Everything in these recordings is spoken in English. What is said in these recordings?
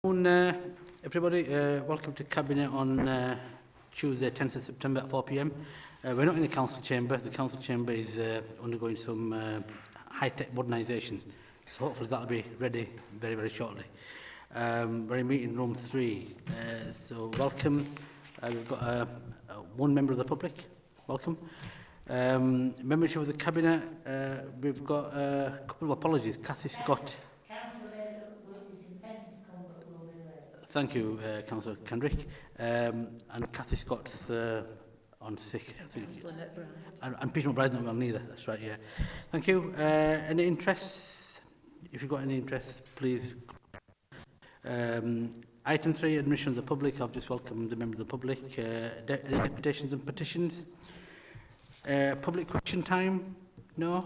Everybody, welcome to Cabinet on Tuesday 10th of September at 4 p.m. We're not in the Council Chamber. The Council Chamber is undergoing some high-tech modernisation, so hopefully that'll be ready very, very shortly. We're in meeting room 3, so welcome. We've got one member of the public. Welcome. Membership of the Cabinet, we've got a couple of apologies. Cathy Scott. Thank you, Councillor Kendrick. And Cathy Scott's on sick. And Peter McBride's not well neither. That's right, yeah. Thank you. Any interest? If you've got any interest, please. Item 3, admission of the public. I've just welcomed the member of the public. Any deputations and petitions? Public question time? No.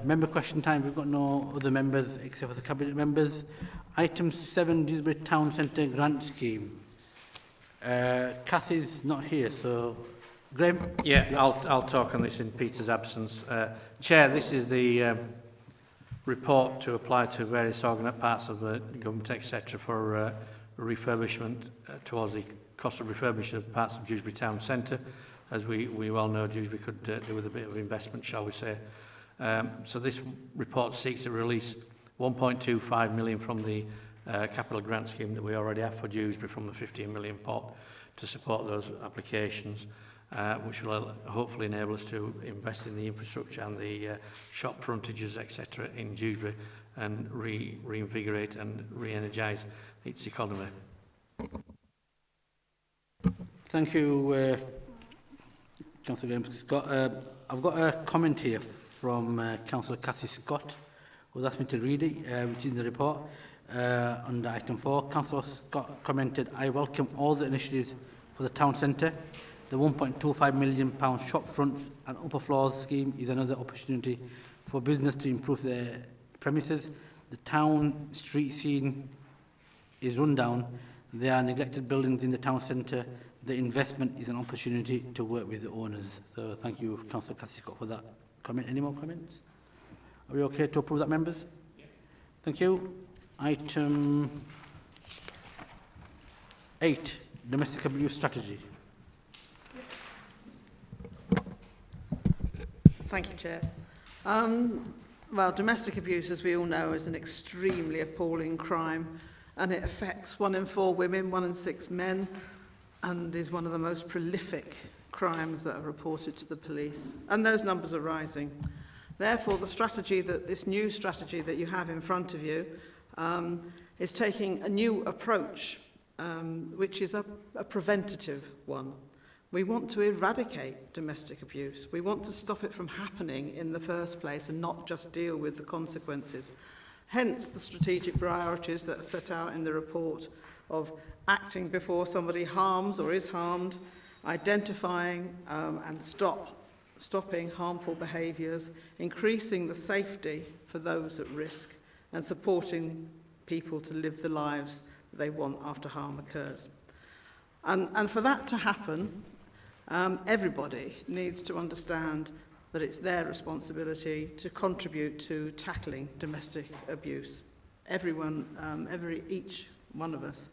Member question time. We've got no other members except for the Cabinet members. Item 7, Dewsbury Town Centre Grant Scheme. Cathy's not here, so Graham? Yeah, I'll talk on this in Peter's absence. Chair, this is the report to apply to various parts of the government, etc., for refurbishment towards the cost of refurbishment of parts of Dewsbury Town Centre. As we well know, Dewsbury could do with a bit of investment, shall we say. So this report seeks to release 1.25 million from the capital grant scheme that we already have for Dewsbury from the 15 million pot to support those applications, which will hopefully enable us to invest in the infrastructure and the shop frontages, etc. in Dewsbury and reinvigorate and re-energise its economy. Thank you, Councillor Graham Scott. I've got a comment here from Councillor Cathy Scott, who asked me to read it, which is in the report. Under item 4, Councillor Scott commented, I welcome all the initiatives for the town centre. The £1.25 million shop fronts and upper floors scheme is another opportunity for business to improve their premises. The town street scene is run down. There are neglected buildings in the town centre. The investment is an opportunity to work with the owners. So thank you, Councillor Cathy Scott, for that comment. Any more comments? Are we okay to approve that, members? Yeah. Thank you. Item 8, domestic abuse strategy. Thank you, Chair. Well, domestic abuse, as we all know, is an extremely appalling crime, and it affects 1 in 4 women, 1 in 6 men, and is one of the most prolific crimes that are reported to the police. And those numbers are rising. Therefore, this new strategy that you have in front of you is taking a new approach, which is a preventative one. We want to eradicate domestic abuse. We want to stop it from happening in the first place and not just deal with the consequences. Hence the strategic priorities that are set out in the report of acting before somebody harms or is harmed, identifying and stopping harmful behaviours, increasing the safety for those at risk, and supporting people to live the lives that they want after harm occurs. And for that to happen, everybody needs to understand that it's their responsibility to contribute to tackling domestic abuse. Everyone, each one of us.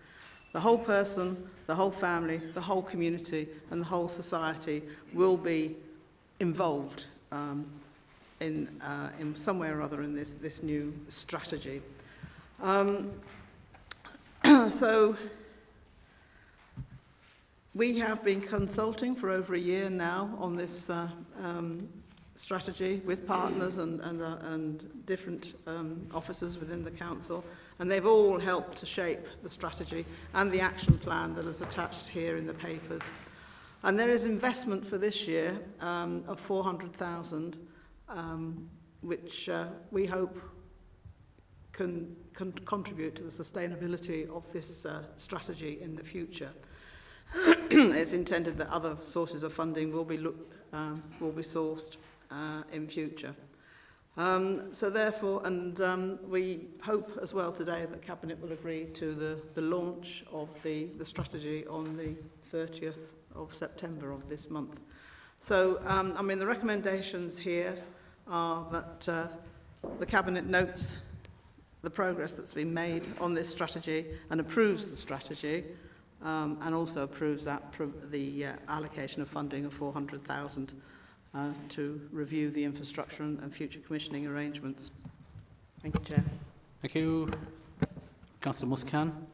The whole person, the whole family, the whole community and the whole society will be involved in some way or other in this new strategy. So we have been consulting for over a year now on this strategy with partners and different officers within the council, and they've all helped to shape the strategy and the action plan that is attached here in the papers. And there is investment for this year of 400,000, which we hope can contribute to the sustainability of this strategy in the future. It's intended that other sources of funding will be sourced in future. So therefore, and we hope as well today that Cabinet will agree to the launch of the strategy on the 30th of September of this month. So, I mean, the recommendations here are that the Cabinet notes the progress that's been made on this strategy and approves the strategy, and also approves the allocation of funding of 400,000 to review the infrastructure and future commissioning arrangements. Thank you, Chair. Thank you. Councillor Muscan.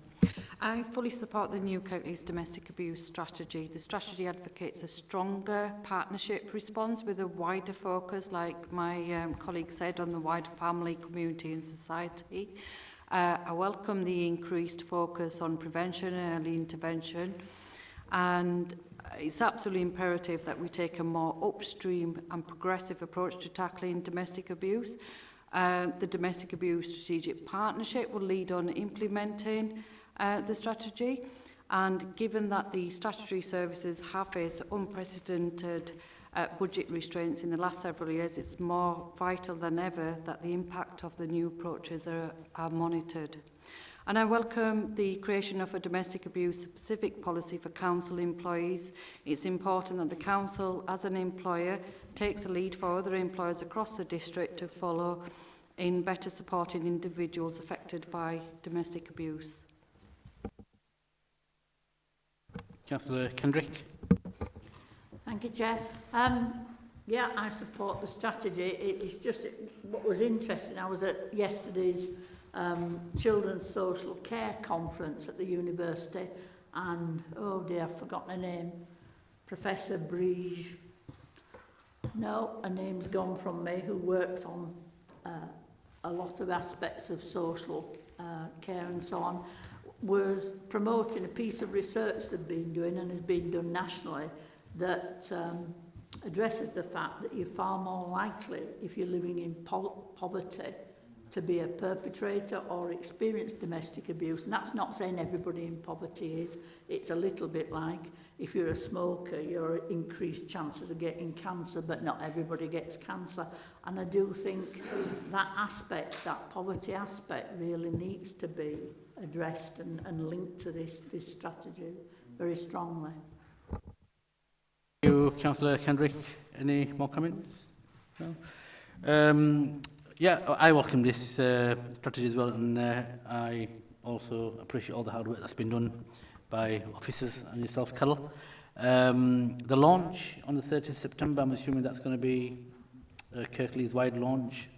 I fully support the new Kirklees domestic abuse strategy. The strategy advocates a stronger partnership response with a wider focus, like my colleague said, on the wider family, community and society. I welcome the increased focus on prevention and early intervention, and it's absolutely imperative that we take a more upstream and progressive approach to tackling domestic abuse. The domestic abuse strategic partnership will lead on implementing the strategy, and given that the statutory services have faced unprecedented budget restraints in the last several years, it's more vital than ever that the impact of the new approaches are monitored. And I welcome the creation of a domestic abuse specific policy for council employees. It's important that the council, as an employer, takes a lead for other employers across the district to follow in better supporting individuals affected by domestic abuse. Councillor Kendrick. Thank you, Chair. Yeah, I support the strategy. It's just what was interesting. I was at yesterday's Children's Social Care Conference at the university, and oh dear, I've forgotten her name. Professor Brige. No, her name's gone from me. Who works on a lot of aspects of social care and so on, was promoting a piece of research they've been doing and has been done nationally that addresses the fact that you're far more likely, if you're living in poverty, to be a perpetrator or experience domestic abuse. And that's not saying everybody in poverty is. It's a little bit like if you're a smoker, you're increased chances of getting cancer, but not everybody gets cancer. And I do think that aspect, that poverty aspect, really needs to be addressed and linked to this strategy very strongly. Thank you, Councillor Kendrick. Any more comments? No? Yeah, I welcome this strategy as well, and I also appreciate all the hard work that's been done by officers and yourself, Carol. The launch on the 30th of September, I'm assuming that's going to be a Kirklees-wide launch.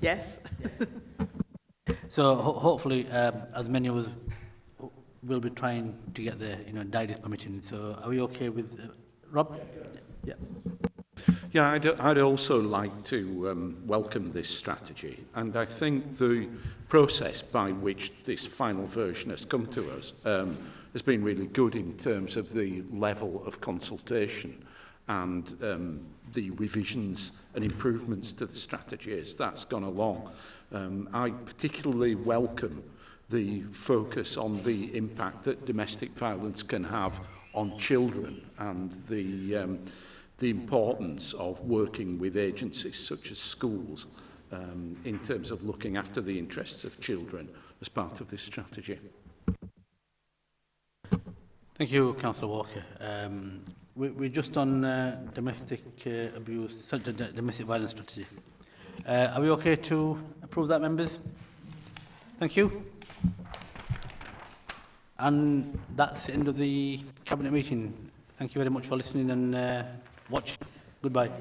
Yes. So hopefully, as many of us will be trying to get there, diaries permitting. So are we okay with Rob? Yeah. Yeah, I'd also like to welcome this strategy, and I think the process by which this final version has come to us has been really good in terms of the level of consultation and the revisions and improvements to the strategy as that's gone along. I particularly welcome the focus on the impact that domestic violence can have on children and the importance of working with agencies such as schools in terms of looking after the interests of children as part of this strategy. Thank you, Councillor Walker. We're just on domestic abuse, domestic violence strategy. Are we okay to approve that, members? Thank you. And that's the end of the Cabinet meeting. Thank you very much for listening and watching. Goodbye.